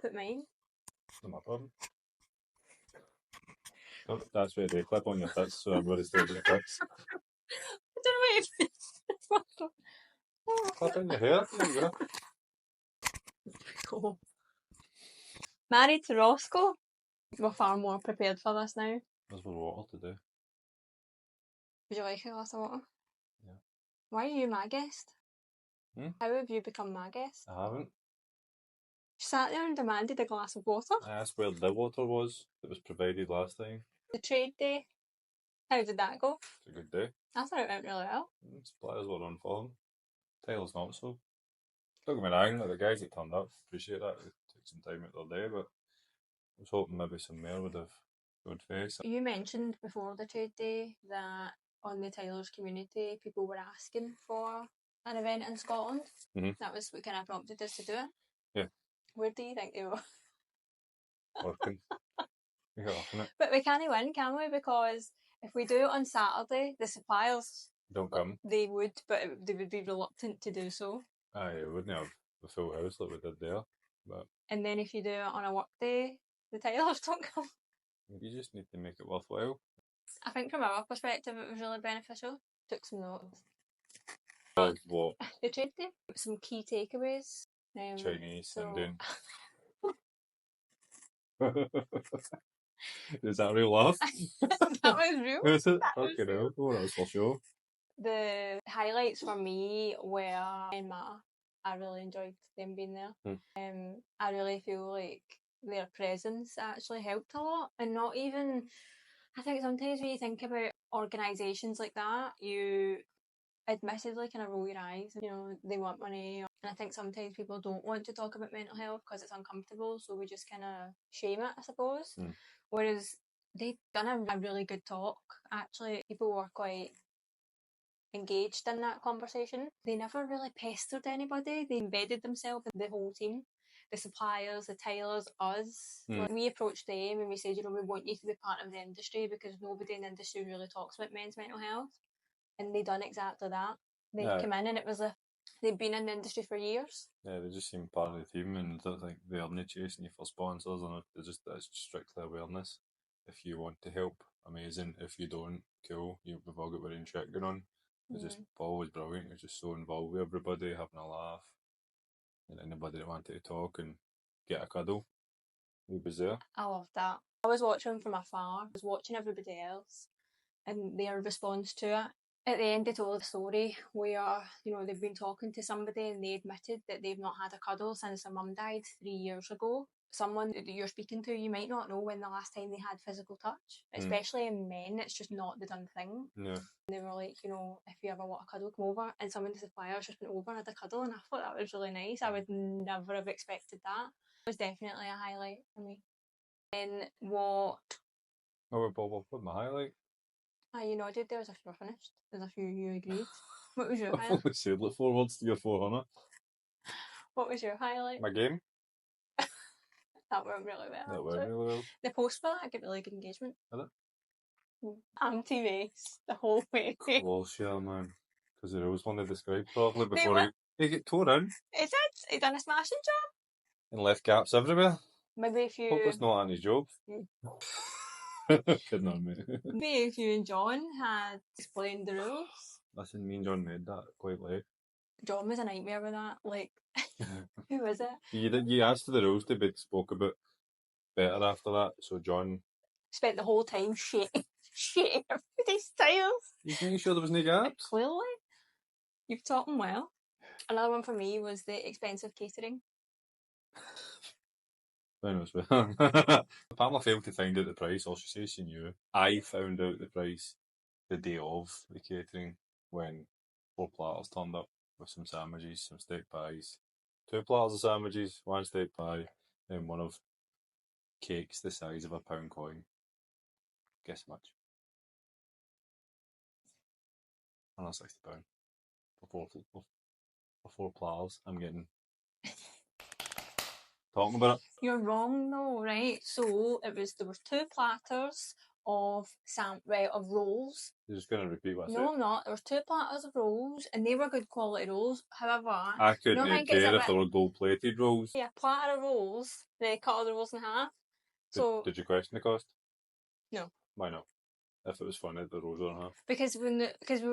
put mine. Not my problem. Oh, that's where they clip on your tits, so everybody's doing your tits. I don't know what it's Clip in your hair. There you go. Cool. Married to Roscoe. We're far more prepared for this now. There's more water to do. Would you like a glass of water? Yeah. Why are you my guest? How have you become my guest? I haven't. You sat there and demanded a glass of water. I asked where the water was that was provided last time. The trade day. How did that go? It's a good day. I thought it went really well. Suppliers were on form. Taylor's not so. Don't get me wrong, like the guys that turned up, appreciate that. They took some time out of their day, but I was hoping maybe some more would have good face. You mentioned before the trade day that on the Taylor's community, people were asking for an event in Scotland. Mm-hmm. That was what kind of prompted us to do it. Yeah. Where do you think they were? Working. We got off on it. But we can't win, can we? Because if we do it on Saturday, the suppliers don't come. They would, but they would be reluctant to do so. Aye, it wouldn't have the full house like we did there. But and then if you do it on a work day, the Taylors don't come. You just need to make it worthwhile. I think from our perspective, it was really beneficial. Took some notes. Of what? The trade day. Some key takeaways. Chinese, Indian. Is that a real laugh? That was real. Is it? Okay, no. Oh, that was for sure. The highlights for me were Emma. I really enjoyed them being there. I really feel like their presence actually helped a lot, and not even. I think sometimes when you think about organisations like that, you admittedly kind of roll your eyes. You know, they want money, and I think sometimes people don't want to talk about mental health because it's uncomfortable, so we just kind of shame it, I suppose. Whereas they've done a really good talk. Actually, people were quite engaged in that conversation. They never really pestered anybody. They embedded themselves in the whole team. The suppliers, the tailors, us. We approached them and we said, you know, we want you to be part of the industry because nobody in the industry really talks about men's mental health. And they done exactly that. They came in and it was they'd been in the industry for years. Yeah, they just seem part of the team and I don't think they're not chasing you for sponsors, and it's strictly awareness. If you want to help, amazing. If you don't, cool. We've all got our own shit going on. It's just always brilliant. It's just so involved with everybody, having a laugh. And anybody that wanted to talk and get a cuddle, he was there. I loved that. I was watching from afar. I was watching everybody else and their response to it. At the end, they told a story where, you know, they've been talking to somebody and they admitted that they've not had a cuddle since their mum died 3 years ago. Someone that you're speaking to, you might not know when the last time they had physical touch, especially in men. It's just not the done thing. No. And they were like, you know, if you ever want a cuddle, come over. And some of the suppliers just went over and had a cuddle, and I thought that was really nice. I would never have expected that. It was definitely a highlight for me. And what? Oh, what's my highlight? You nodded there as if you were finished. As if you agreed. What was your highlight? I only said like 4 words to your 400. What was your highlight? My game. That went really well. That went really well. The post for that, I get really good engagement. Did it? Anti-race the whole way. Close, yeah, man. Because they always want to describe properly before he get tore in. He done a smashing job. And left gaps everywhere. Maybe if you... Hope it's not on his job. Kidding on me. Maybe if you and John had explained the rules. Listen, me and John made that quite late. John was a nightmare with that. Like, who was it? You asked for the rules to be spoke about better after that, so John spent the whole time shitting everybody's styles. You making sure there was no gaps? Clearly. You've taught him well. Another one for me was the expensive catering. Pamela failed to find out the price. All she says she knew. I found out the price the day of the catering when 4 platters turned up with some sandwiches, some steak pies, 2 platters of sandwiches, 1 steak pie, and one of cakes the size of a pound coin. Guess how much? £160 for 4 platters. I'm getting talking about it. You're wrong though, right? So there was 2 platters of rolls. You're just going to repeat what I said? No, I'm not. There was 2 platters of rolls, and they were good quality rolls. However, I couldn't care if they were gold-plated rolls. Yeah, a platter of rolls. They cut all the rolls in half. Did you question the cost? No. Why not? If it was funny, the rolls were in half. Because we were because we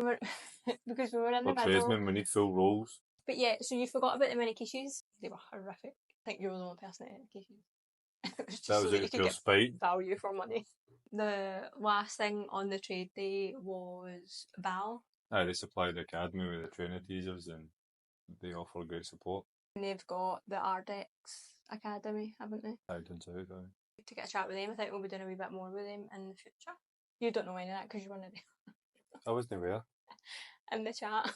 were in the middle. Tradesmen, we need full rolls. But yeah, so you forgot about the mini quiches. They were horrific. I think you were the only person that ate quiches. It was just that was so that you could get spite. value for money. The last thing on the trade day was Val. Aye, they supplied the academy with the training teasers and they offer great support. And they've got the Ardex Academy, haven't they? Aye, done so, aye. To get a chat with them, I think we'll be doing a wee bit more with them in the future. You don't know any of that because you weren't there. I wasn't there. In the chat.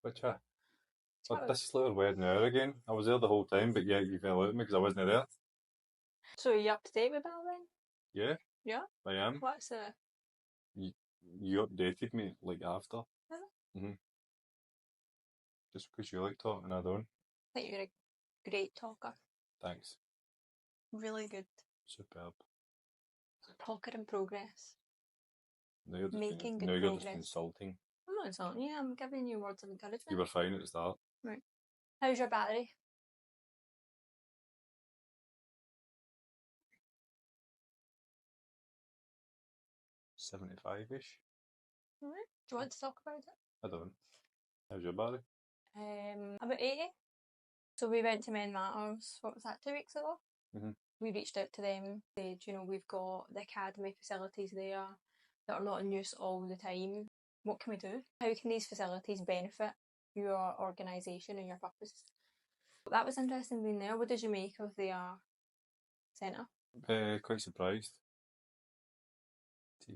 What chat? This is like wedding hour again. I was there the whole time, but yeah, you fell out of me because I wasn't there. So are you up to date with Val then? Yeah. Yeah? I am. What's the... You updated me like after. Really? Mhm. Just because you like talking, I don't. I think you're a great talker. Thanks. Really good. Superb. Talker in progress. Now you're just insulting. I'm not insulting you, I'm giving you words of encouragement. You were fine at the start. Right. How's your battery? $75-ish. Alright. Do you want to talk about it? I don't. How's your battery? About 80. So we went to Men Matters, what was that, 2 weeks ago? Mm-hmm. We reached out to them, said, we've got the academy facilities there that are not in use all the time. What can we do? How can these facilities benefit your organisation and your purpose? That was interesting being there. What did you make of their centre? Quite surprised.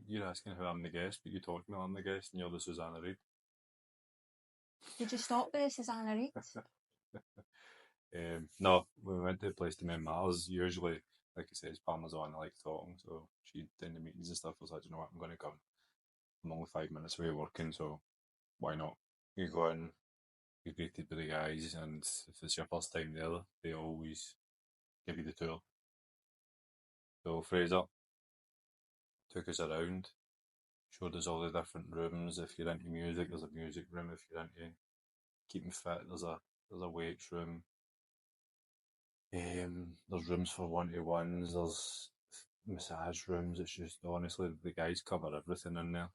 You're asking how I'm the guest, but you told me I'm the guest and you're the Susanna Reid. Did you stop with the Susanna Reid? No, when we went to a place to Men Matters, usually, like I said, Palmer's on, I like talking, so she'd in the meetings and stuff, I was like, you know what, I'm going to come. I'm only 5 minutes away working, so why not? You go in, you're greeted by the guys, and if it's your first time there, they always give you the tour. So Fraser took us around, showed us all the different rooms. If you're into music, there's a music room. If you're into keeping fit, there's a weights room. There's rooms for one-to-ones, there's massage rooms. It's just, honestly, the guys cover everything in there.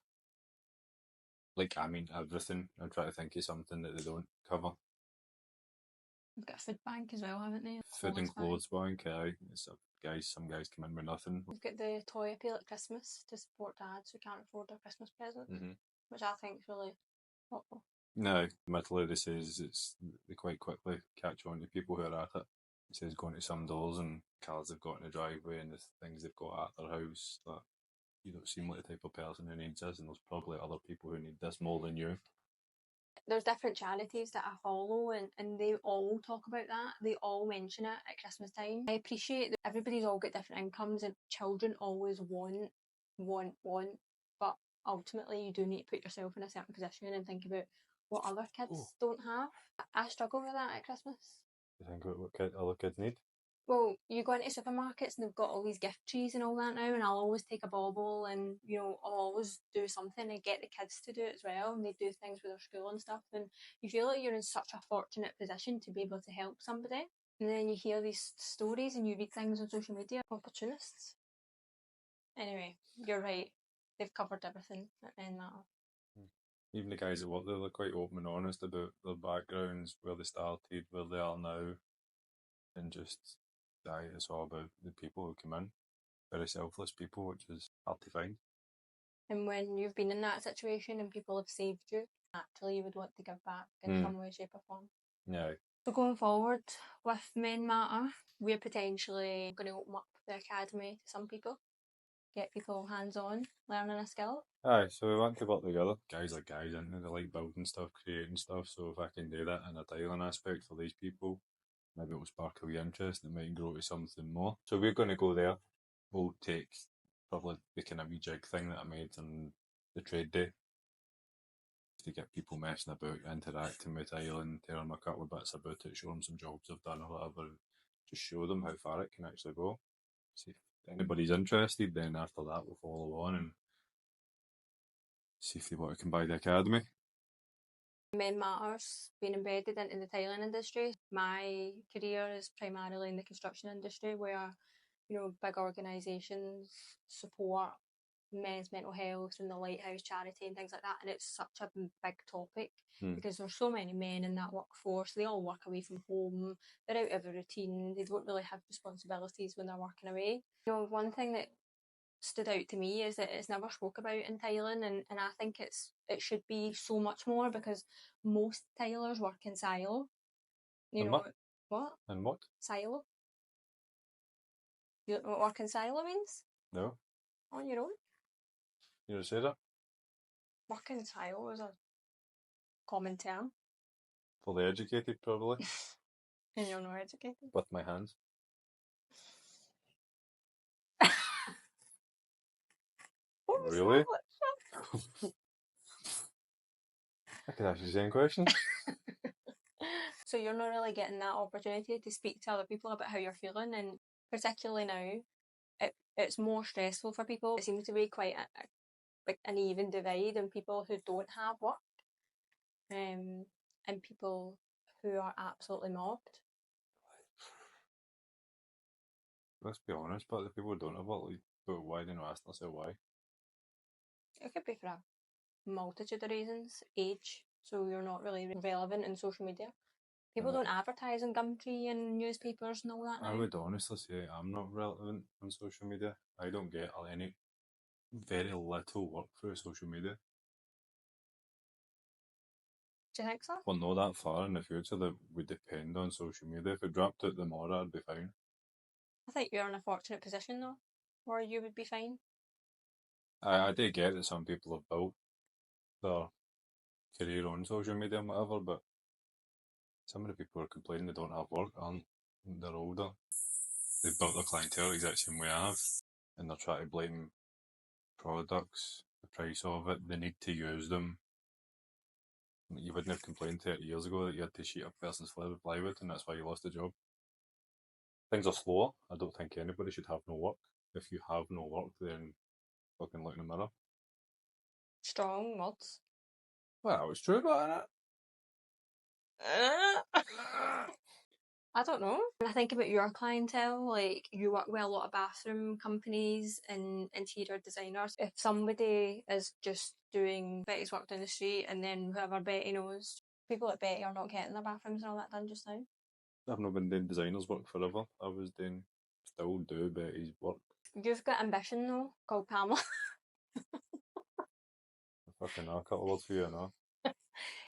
Like, I mean, everything. I'm trying to think of something that they don't cover. They've got a food bank as well, haven't they? Food and clothes bank, aye. Some guys come in with nothing. We've got the toy appeal at Christmas to support dads who can't afford their Christmas presents, which I think is really thoughtful. No, admittedly, this is they quite quickly catch on to people who are at it. It says going to some doors and cars they've got in the driveway and the things they've got at their house that you don't seem like the type of person who needs this, and there's probably other people who need this more than you. There's different charities that I follow and they all talk about that. They all mention it at Christmas time. I appreciate that everybody's all got different incomes and children always want, but ultimately you do need to put yourself in a certain position and think about what other kids don't have. I struggle with that at Christmas. You think about what other kids need? Well, you go into supermarkets and they've got all these gift trees and all that now, and I'll always take a bauble and, I'll always do something and get the kids to do it as well, and they do things with their school and stuff, and you feel like you're in such a fortunate position to be able to help somebody. And then you hear these stories and you read things on social media, opportunists. Anyway, you're right. They've covered everything at Men Matter. Even the guys that work there, they're quite open and honest about their backgrounds, where they started, where they are now, and just, it's all about the people who come in. Very selfless people, which is hard to find. And when you've been in that situation and people have saved you, naturally you would want to give back in some way, shape or form. Yeah. So going forward with Men Matter, we're potentially going to open up the academy to some people, get people hands-on, learning a skill. Aye, so we want to work together. Guys are guys, aren't they? They like building stuff, creating stuff, so if I can do that in a tiling aspect for these people, maybe it'll spark a wee interest and it might grow to something more. So we're going to go there. We'll take probably the kind of wee jig thing that I made on the trade day to get people messing about, interacting with tiling, telling them a couple of bits about it, show them some jobs I've done or whatever, just show them how far it can actually go. See if anybody's interested, then after that we'll follow on and see if they want to come by the academy. Men Matters, being embedded into the tiling industry. My career is primarily in the construction industry, where big organisations support men's mental health and the Lighthouse charity and things like that, and it's such a big topic because there's so many men in that workforce. They all work away from home, they're out of a routine, they don't really have responsibilities when they're working away. One thing that stood out to me is that it's never spoke about in tiling, and I think it should be so much more, because most tilers work in silo. What? And what? Silo. You don't know what work in silo means? No. On your own? You just said it? Work in silo is a common term. For the educated, probably. And you're not educated? With my hands. What was really? That? I could ask you the same question. So you're not really getting that opportunity to speak to other people about how you're feeling, and particularly now, it's more stressful for people. It seems to be quite an even divide in people who don't have work, and people who are absolutely mobbed. Let's be honest, but the people who don't have work, but why do you not ask themselves why? It could be for a multitude of reasons. Age, so you're not really relevant in social media. People don't advertise on Gumtree and newspapers and all that now. I would honestly say I'm not relevant on social media. I don't get any very little work through social media. Do you think so? Well, not that far in the future that we depend on social media. If it dropped out tomorrow, I'd be fine. I think you're in a fortunate position though, where you would be fine. I do get that some people have built their career on social media and whatever, but some of the people who are complaining they don't have work aren't. They're older. They've built their clientele the exact same way I have, and they're trying to blame products, the price of it, the need to use them. You wouldn't have complained 30 years ago that you had to sheet a person's plywood and that's why you lost a job. Things are slower. I don't think anybody should have no work. If you have no work, then fucking look in the mirror. Strong words. Well, it's true, but I don't know. When I think about your clientele, like you work with a lot of bathroom companies and interior designers. If somebody is just doing Betty's work down the street and then whoever Betty knows, people like Betty are not getting their bathrooms and all that done just now. I've not been doing designers work forever. I was still do Betty's work. You've got ambition though, called Pamela. Fucking a couple of words for you now.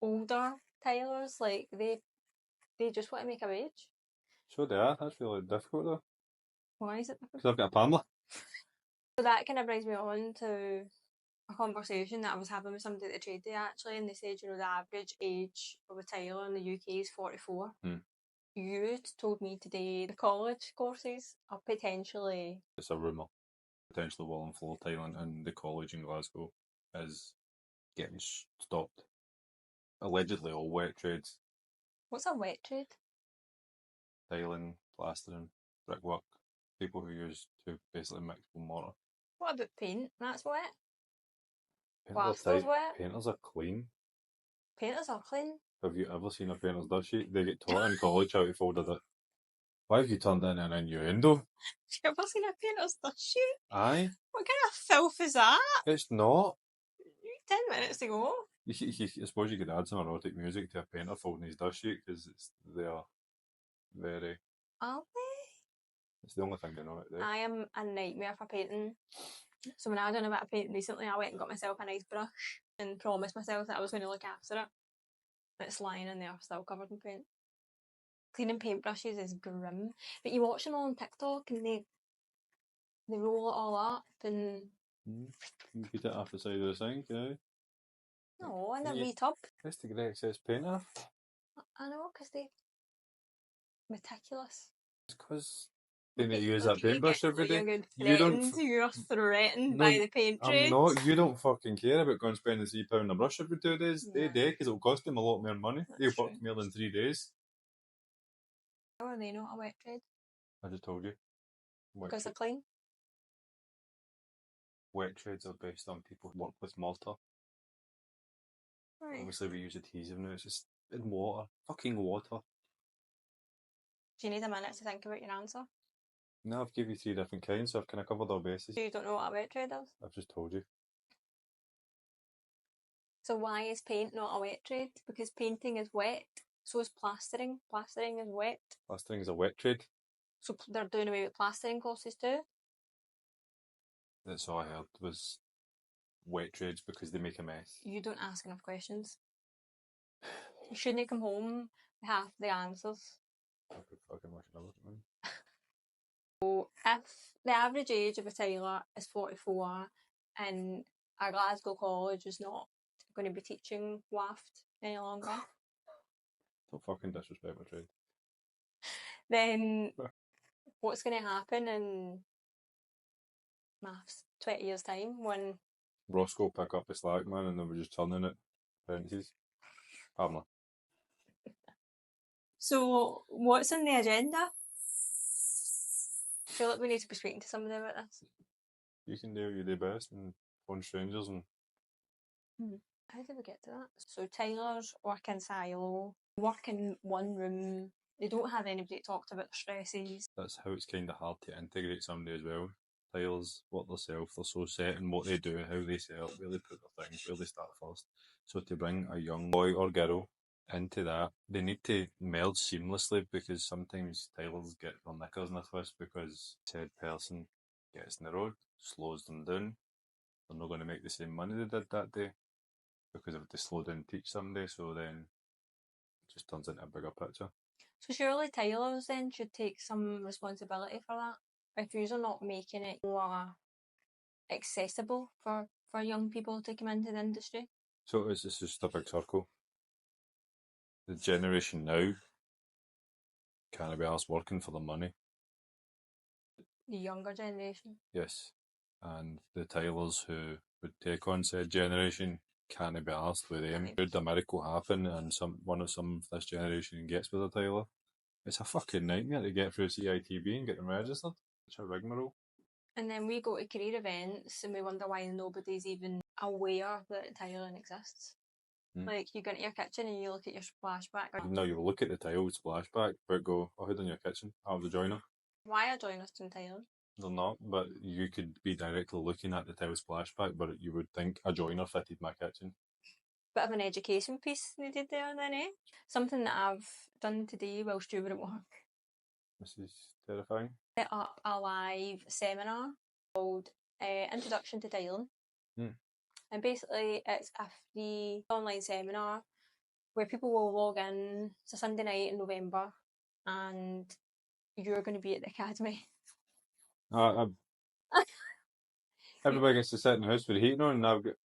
Older tailors, like they just want to make a wage. So they are. That's really difficult though. Why is it difficult? Because I've got a Pamela. So that kind of brings me on to a conversation that I was having with somebody at the trade day actually, and they said, the average age of a tailor in the UK is 44. You told me today the college courses are potentially... It's a rumour. Potentially wall and floor tiling in the college in Glasgow is getting stopped. Allegedly all wet trades. What's a wet trade? Tiling, plastering, brickwork. People who use to basically mix with mortar. What about paint? That's wet. Plaster's wet. Painters are clean. Painters are clean. Have you ever seen a painter's dust sheet? They get taught in college how to fold it. Why have you turned that in an innuendo? Have you ever seen a painter's dust sheet? Aye. What kind of filth is that? It's not. 10 minutes to go. I suppose you could add some erotic music to a painter folding his dust sheet because they are very... Are they? It's the only thing I know. I am a nightmare for painting. So when I done a bit of painting recently, I went and got myself a nice brush and promised myself that I was going to look after it. It's lying in there still covered in paint. Cleaning paintbrushes is grim. But you watch them all on TikTok and they roll it all up and... You put it off the side of the sink, yeah? No, in a wee tub. That's to get excess paint off. I know, because they're meticulous. It's because they need to use that paintbrush every day. You're threatened by the paint trade. I'm not. You don't fucking care about going and spending £3 a brush every 2 days. Yeah. They do, because it'll cost them a lot more money. They've worked more than 3 days. How are they not a wet trade? I just told you. Because they're clean? wet trades are based on people who work with mortar. Right. Obviously, we use adhesive now. It's just in water. Fucking water. Do you need a minute to think about your answer? No, I've given you 3 different kinds, so I've kind of covered all bases. You don't know what a wet trade is? I've just told you. So why is paint not a wet trade? Because painting is wet. So is plastering. Plastering is wet. Plastering is a wet trade. So they're doing away with plastering courses too? That's all I heard was wet trades because they make a mess. You don't ask enough questions. You shouldn't come home with half the answers. I could fucking watch another one. So if the average age of a tailor is 44 and a Glasgow college is not going to be teaching waft any longer, Don't fucking disrespect my trade. then what's going to happen in maths 20 years time when ROSSCO pick up the slack, man, and they were just turning it. Apprentices. Pardon. So what's on the agenda? I feel like we need to be speaking to somebody about this. You can do what you do best and phone strangers and... How did we get to that? So tailors work in silo, work in one room. They don't have anybody to talk to about their stresses. That's how it's kind of hard to integrate somebody as well. Tailors work themselves, they're so set in what they do, how they sell, where they put their things, where they start first. So to bring a young boy or girl into that, they need to merge seamlessly because sometimes tailors get their knickers in a twist because said person gets in the road, slows them down. They're not going to make the same money they did that day because if they slow down and teach somebody, so then it just turns into a bigger picture. So surely tailors then should take some responsibility for that. If you're not making it more accessible for young people to come into the industry. So it's just a big circle. The generation now can't be asked working for the money. The younger generation. Yes. And the tailors who would take on said generation can't be asked with them. Should a miracle happen and some of this generation gets with a tailor, it's a fucking nightmare to get through CITB and get them registered. It's a rigmarole. And then we go to career events and we wonder why nobody's even aware that tailoring exists. Like, you go into your kitchen and you look at your splashback. No, you look at the tile splashback, but go, oh, who done your kitchen? I was a joiner. Why are joiners doing tailoring? They're not, but you could be directly looking at the tile splashback, but you would think a joiner fitted my kitchen. Bit of an education piece needed there then, eh? Something that I've done today whilst you were at work. This is terrifying. Set up a live seminar called Introduction to Tailoring. And basically it's a free online seminar where people will log in. It's a Sunday night in November and you're going to be at the academy. Everybody gets to sit in the house with the heating on and I've got...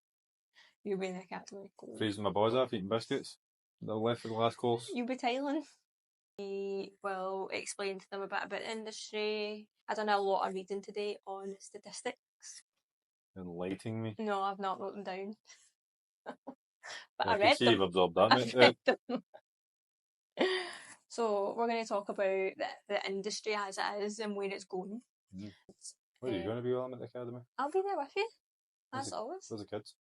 You'll be in the academy. Cool. Freezing my balls off, eating biscuits. They're left for the last course. You'll be tailoring. We will explain to them a bit about the industry. I've done a lot of reading today on statistics. Enlightening me. No, I've not wrote them down. But I I read can see them. you've absorbed that, mate. Read them. So we're going to talk about the industry as it is and where it's going. Where are you going to be while I'm at the academy? I'll be there with you, as always. Where's the kids?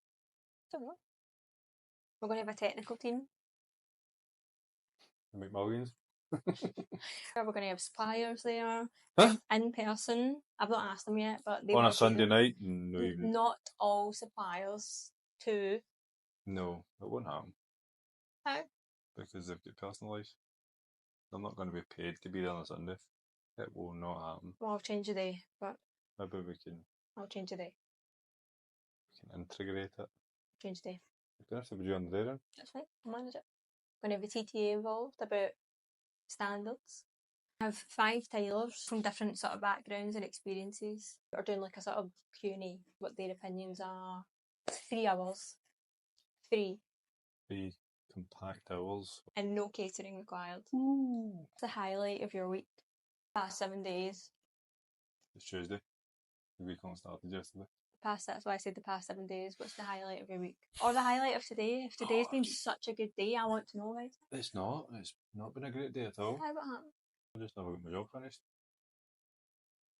Don't know. We're going to have a technical team. You make millions? We're going to have suppliers there. Huh? In person. I've not asked them yet, but they on will a Sunday night? No, evening. Not all suppliers too. No, it won't happen. How? Because they've got personal lives. They're not going to be paid to be there on a Sunday. It will not happen. Well, I'll change the day, but Maybe we can... I'll change the day. We can integrate it. Change the day. You don't have to be doing the day then. That's fine. I'll manage it. I'm going to have a TTA involved about standards. I have 5 tailors from different sort of backgrounds and experiences that are doing like a sort of Q&A, what their opinions are. 3 hours. 3. 3 compact hours. And no catering required. Ooh. What's the highlight of your week? Past 7 days. It's Tuesday. The week only started yesterday. That's why I said the past 7 days. What's the highlight of your week? Or the highlight of today? If today's been such a good day, I want to know about it. It's not. It's not been a great day at all. How what happened? I just never got my job finished.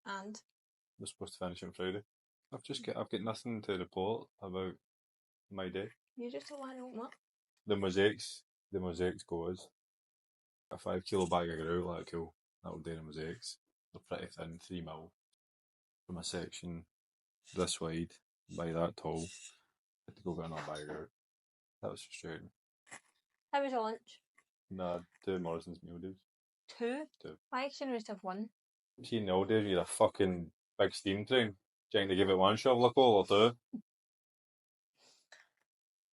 And? We're supposed to finish on Friday. I've got nothing to report about my day. You just don't want to open up. The mosaics goes. A 5 kilo bag of grout, like cool. That'll do the mosaics. They're pretty thin, 3 mil. From a section this wide by that tall. Had to go get another bag of grout. That was frustrating. How was your lunch? Nah, 2 Morrison's meal deals. 2? 2. Why shouldn't we just have 1? See, in the old days, you had a fucking big steam train. Trying to give it 1 shovel of coal or 2.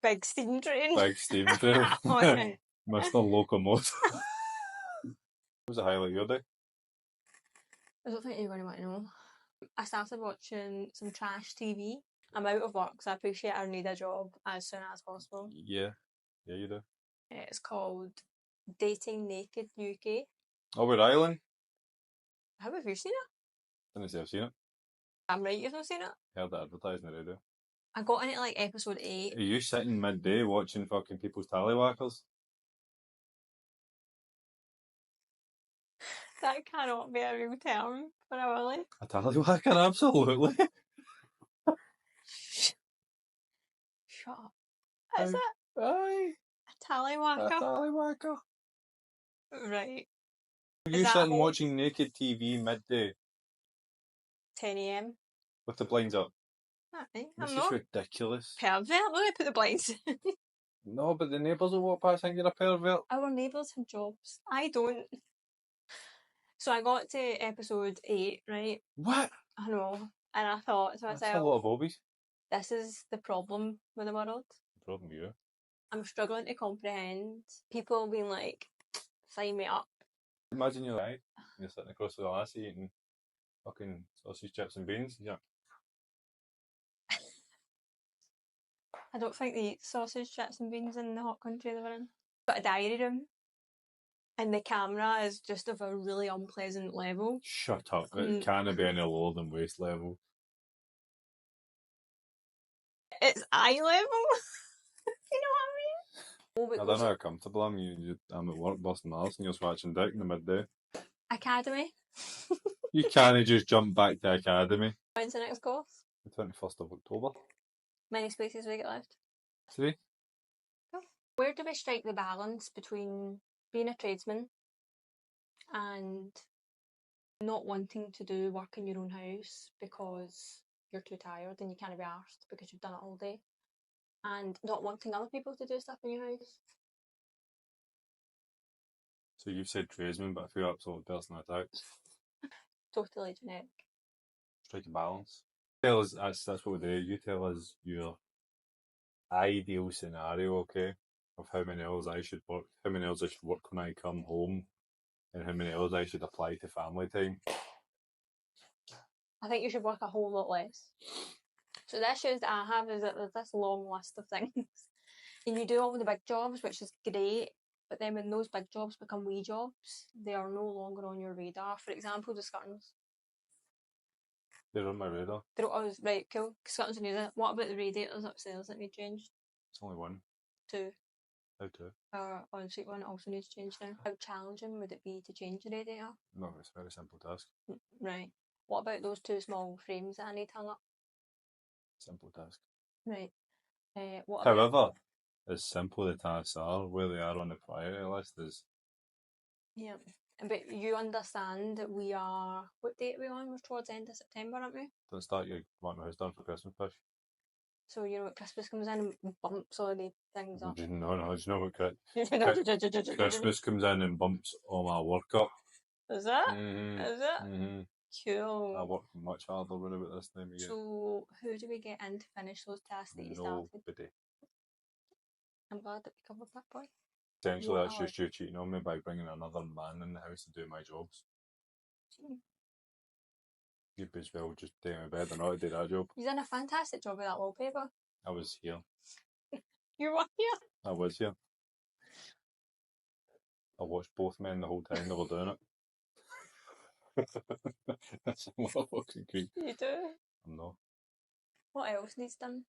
Big steam train. Big steam train. Okay. Mr. Locomotive. What was the highlight of your day? I don't think you're going to want to know. I started watching some trash TV. I'm out of work, so I appreciate I need a job as soon as possible. Yeah, you do. It's called Dating Naked UK. Oh, we're Island? How have you seen it? Didn't say I've seen it. I'm right, you've not seen it? Heard it advertised on the radio. I got into like episode 8. Are you sitting midday watching fucking people's tallywhackers? That cannot be a real term for a willy. A tallywhacker, absolutely. Shut up. Is it? Aye. A tallywhacker? A tallywhacker. Right. Are you sitting watching naked TV midday 10 a.m. with the blinds up? Aye, This I'm is not ridiculous. pervert. Let me put the blinds. No, but the neighbours will walk past and you're a pervert. Our neighbours have jobs. I don't. So I got to episode 8, right? What? I know. And I thought to That's a myself, lot of hobbies. this is the problem with the world. Problem you. I'm struggling to comprehend people being like, sign me up. Imagine you're right. You're sitting across with a lassie eating fucking sausage, chips and beans. Yeah. I don't think they eat sausage, chips and beans in the hot country they were in. Got a diary room. And the camera is just of a really unpleasant level. Shut up. It can't be any lower than waist level. It's eye level. You know what I mean? I don't know how comfortable I'm at work busting my arse and you're watching dick in the midday. Academy. You can't just jump back to Academy. When's the next course? The 21st of October. Many spaces we get left? 3. Where do we strike the balance between being a tradesman and not wanting to do work in your own house because you're too tired and you can't be arsed because you've done it all day, and not wanting other people to do stuff in your house? So you've said tradesman, but I feel absolute person attacked. Totally generic. Strike a balance. Tell us, that's what we do. You tell us your ideal scenario, okay, of how many hours I should work, how many hours I should work when I come home, and how many hours I should apply to family time. I think you should work a whole lot less. So the issues that I have is that there's this long list of things, and you do all the big jobs, which is great, but then when those big jobs become wee jobs, they are no longer on your radar. For example, the scuttings. They're on my radar. They're always right, cool. Scuttings and using it. What about the radiators upstairs that need changed? It's only 1. 2. How to? Our ensuite one also needs changed now. How challenging would it be to change the radiator? No, it's a very simple task. Right. What about those 2 small frames that I need hung up? Simple task. Right. What However, about... as simple the tasks are, where they are on the priority list is... Yeah. But you understand that we are... What date are we on? We're towards the end of September, aren't we? Don't start your want my house done for Christmas push. So, you know, what Christmas comes in and bumps all the things up. No, do you know what Christmas comes in and bumps all my work up? Is it? Mm-hmm. Is it? Mm-hmm. Cool. I work much harder when about this time of year. So, who do we get in to finish those tasks that you started? Nobody. I'm glad that we covered that point. Essentially, that's just you cheating on me by bringing another man in the house to do my jobs. You'd as well just take my bed and not do that job. You've done a fantastic job with that wallpaper. I was here. You were here? I was here. I watched both men the whole time they were doing it. That's a lot of fucking creep. You do? I'm not. What else needs done?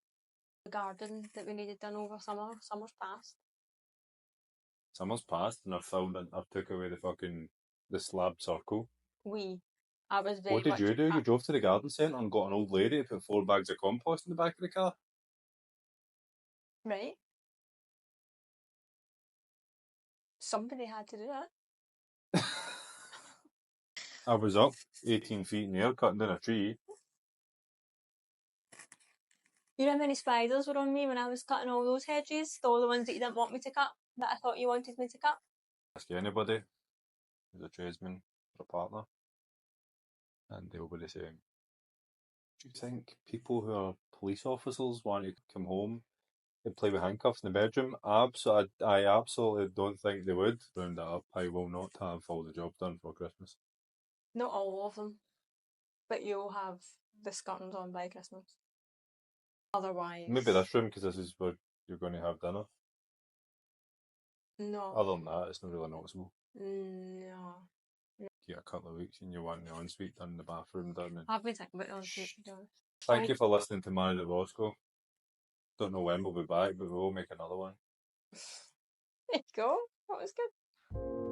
The garden that we needed done over summer. Summer's past. Summer's passed and I've took away the slab circle. I was very What did much you do? You drove to the garden centre and got an old lady to put 4 bags of compost in the back of the car? right. Somebody had to do that. I was up 18 feet in the air cutting down a tree. You know how many spiders were on me when I was cutting all those hedges? All the ones that you didn't want me to cut, that I thought you wanted me to cut? Ask anybody who's a tradesman or a partner, and they'll be the same. Do you think people who are police officers want to come home and play with handcuffs in the bedroom? I absolutely don't think they would. Round that up, I will not have all the job done for Christmas. Not all of them, but you'll have the scones on by Christmas. Otherwise, Maybe this room, because this is where you're going to have dinner. no. Other than that, it's not really noticeable. No. You get a couple of weeks and you want the ensuite done, the bathroom done. And I've been thinking about the ensuite, to be honest. thank you for listening to Married at ROSSCO. Don't know when we'll be back, but we will make another one. There you go. That was good.